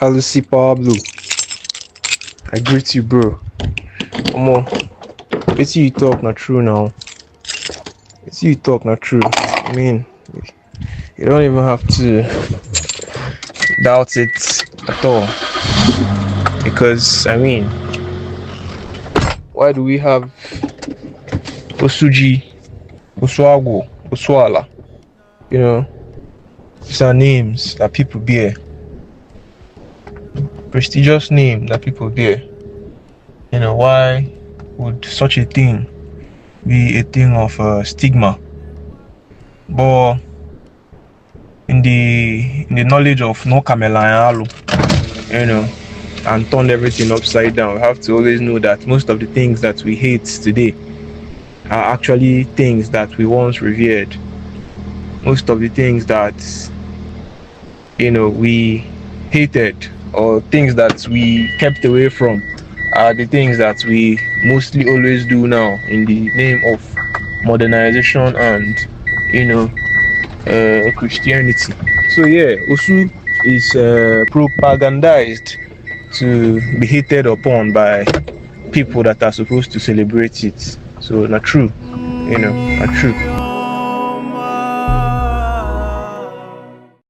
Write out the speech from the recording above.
Alusi Pablo, I greet you, bro. Omo, it's you talk not true now. It's you talk not true. I mean, you don't even have to doubt it at all. Because I mean, why do we have Osuji, Osuago, Osuala? You know, these are names that people bear. Prestigious name that people bear. You know, why would such a thing be a thing of stigma? But in the knowledge of no Kamela and Alu, you know, and turn everything upside down, we have to always know that most of the things that we hate today are actually things that we once revered. Most of the things that, you know, we hated or things that we kept away from are the things that we mostly always do now in the name of modernization and, you know, Christianity. So yeah, Osu is propagandized to be hated upon by people that are supposed to celebrate it. So not true, you know, not true.